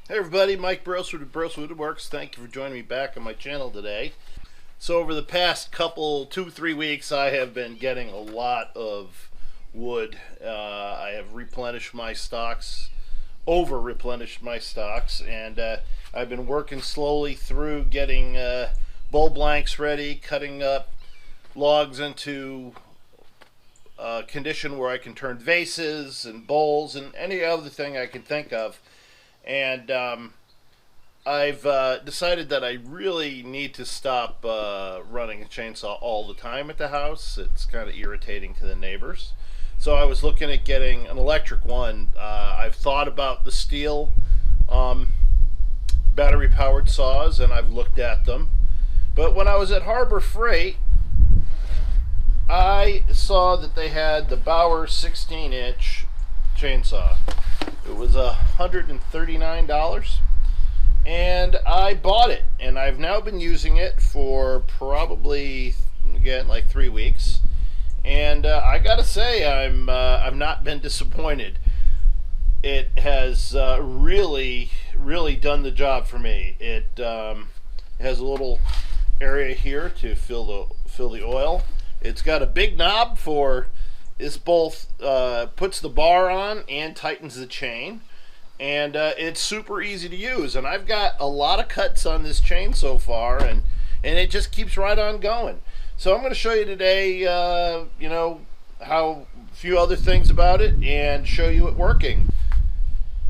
Hey everybody, Mike Brailsford of Brailsford Woodworks. Thank you for joining me back on my channel today. So over the past couple, 2-3 weeks, I have been getting a lot of wood. I have replenished my stocks, over replenished my stocks, and I've been working slowly through getting bowl blanks ready, cutting up logs into condition where I can turn vases and bowls and any other thing I can think of. And I've decided that I really need to stop running a chainsaw all the time at the house. It's kind of irritating to the neighbors. So I was looking at getting an electric one. I've thought about the steel battery powered saws and I've looked at them. But when I was at Harbor Freight, I saw that they had the Bauer 16-inch chainsaw. It was $139, and I bought it, and I've now been using it for probably, again, like 3 weeks, and I gotta say I've not been disappointed. It has really done the job for me. It has a little area here to fill the oil. It's got a big knob for this, both puts the bar on and tightens the chain, and it's super easy to use. And I've got a lot of cuts on this chain so far, and it just keeps right on going. So I'm going to show you today, how a few other things about it, and show you it working.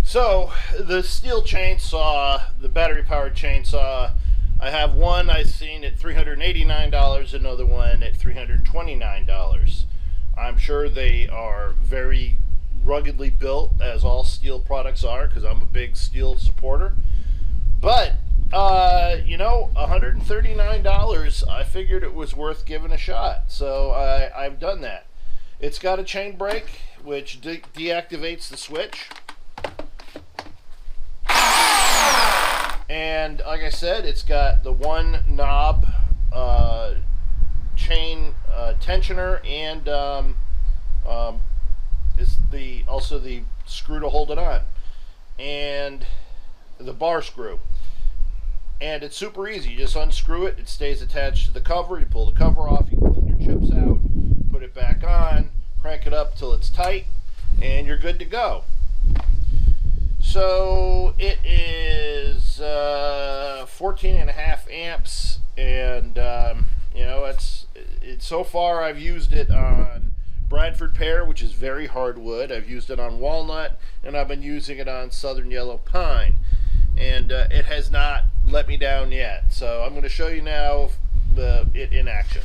So the steel chainsaw, the battery powered chainsaw, I have one I've seen at $389, another one at $329. I'm sure they are very ruggedly built, as all steel products are, because I'm a big steel supporter. But, $139, I figured it was worth giving a shot. So I've done that. It's got a chain brake, which deactivates the switch. And like I said, it's got the one knob chain tensioner, and is also the screw to hold it on, and the bar screw. And it's super easy. You just unscrew it. It stays attached to the cover. You pull the cover off. You clean your chips out. Put it back on. Crank it up till it's tight, and you're good to go. So it is 14.5 amps, and it's so far I've used it on Bradford pear, which is very hard wood. I've used it on walnut, and I've been using it on southern yellow pine, and it has not let me down yet. So I'm going to show you now it in action.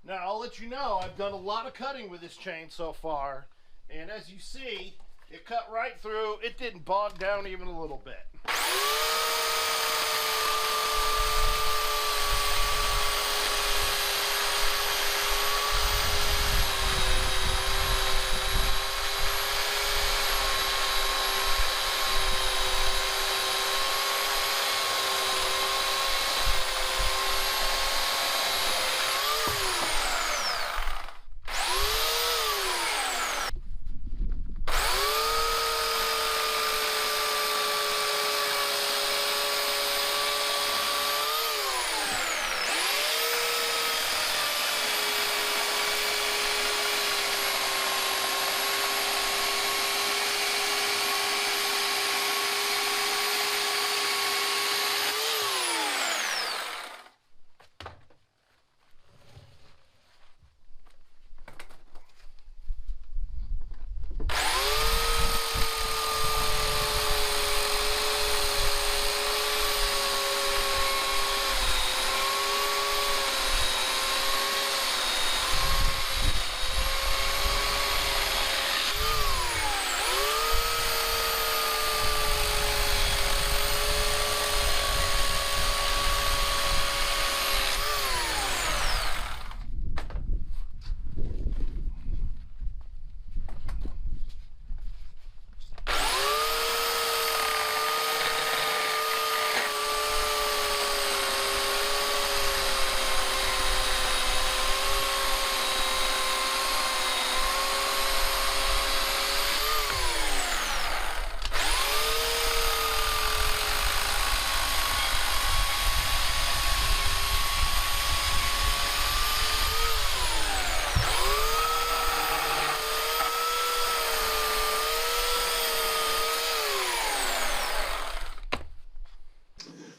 Now, I'll let you know, I've done a lot of cutting with this chain so far, and as you see, it cut right through. It didn't bog down even a little bit.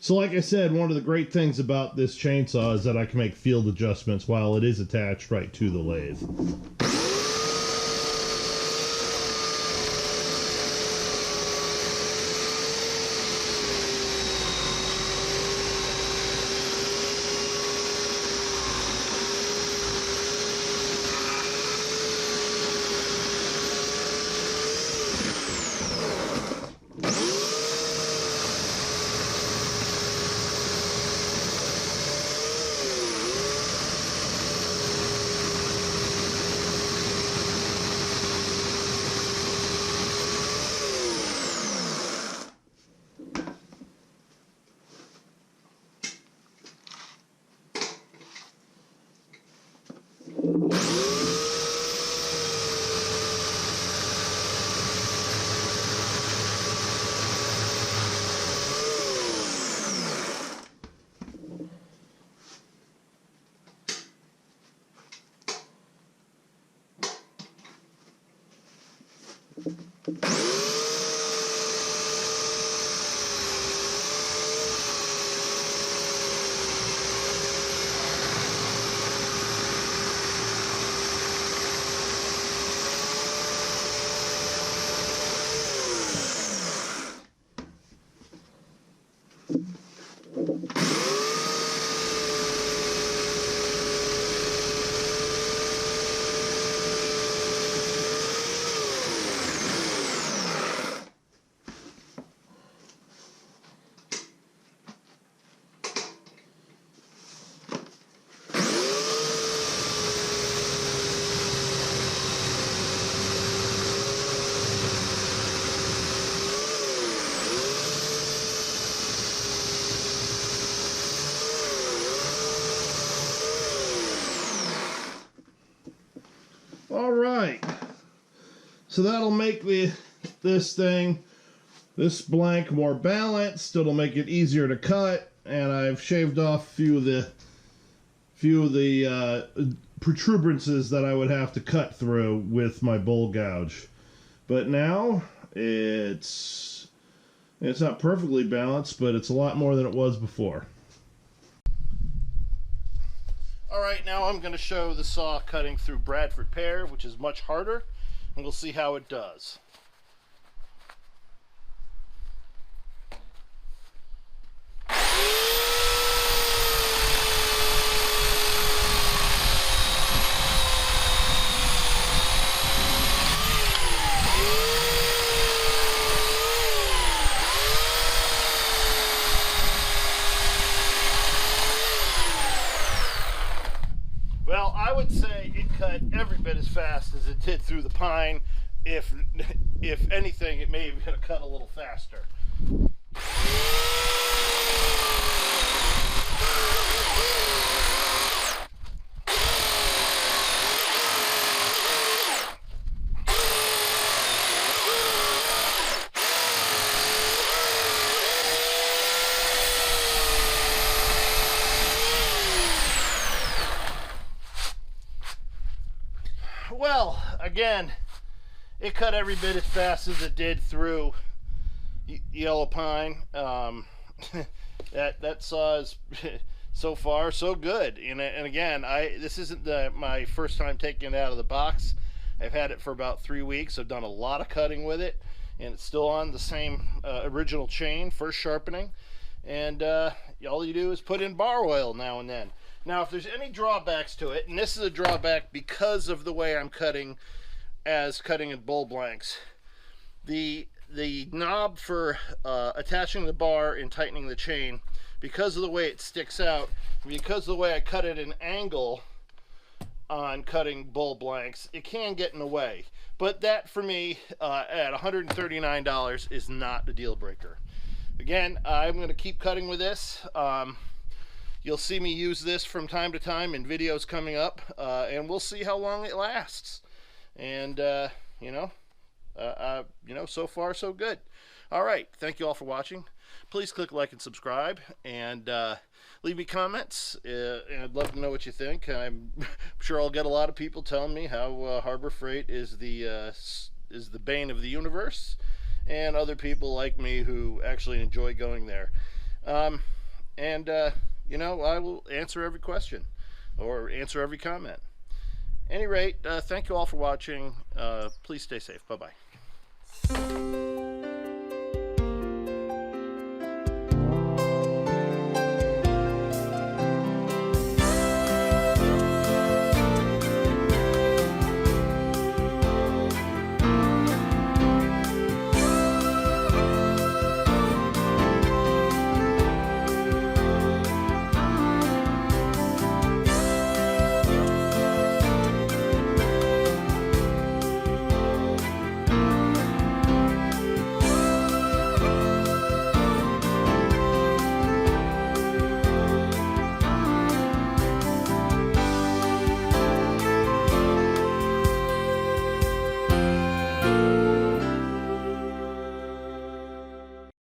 So like I said, one of the great things about this chainsaw is that I can make field adjustments while it is attached right to the lathe. All right, so that'll make this blank more balanced. It'll make it easier to cut, and I've shaved off a few of the protuberances that I would have to cut through with my bowl gouge. But now it's not perfectly balanced, but it's a lot more than it was before. Alright, now I'm going to show the saw cutting through Bradford pear, which is much harder, and we'll see how it does. Well, I would say it cut every bit as fast as it did through the pine. If anything, it may have cut a little faster. Well, again, it cut every bit as fast as it did through yellow pine. That saw is so far so good. And again, this isn't my first time taking it out of the box. I've had it for about 3 weeks. I've done a lot of cutting with it, and it's still on the same original chain, first sharpening. And all you do is put in bar oil now and then. Now, if there's any drawbacks to it, and this is a drawback because of the way I'm cutting in bowl blanks, the knob for attaching the bar and tightening the chain, because of the way it sticks out, because of the way I cut it an angle on cutting bowl blanks, it can get in the way. But that, for me, at $139 is not a deal breaker. Again, I'm going to keep cutting with this. You'll see me use this from time to time in videos coming up, and we'll see how long it lasts. And so far so good. All right, thank you all for watching. Please click like and subscribe, and leave me comments. And I'd love to know what you think. I'm sure I'll get a lot of people telling me how Harbor Freight is the bane of the universe, and other people like me who actually enjoy going there. And you know, I will answer every question or answer every comment. Any rate, thank you all for watching. Please stay safe. Bye bye.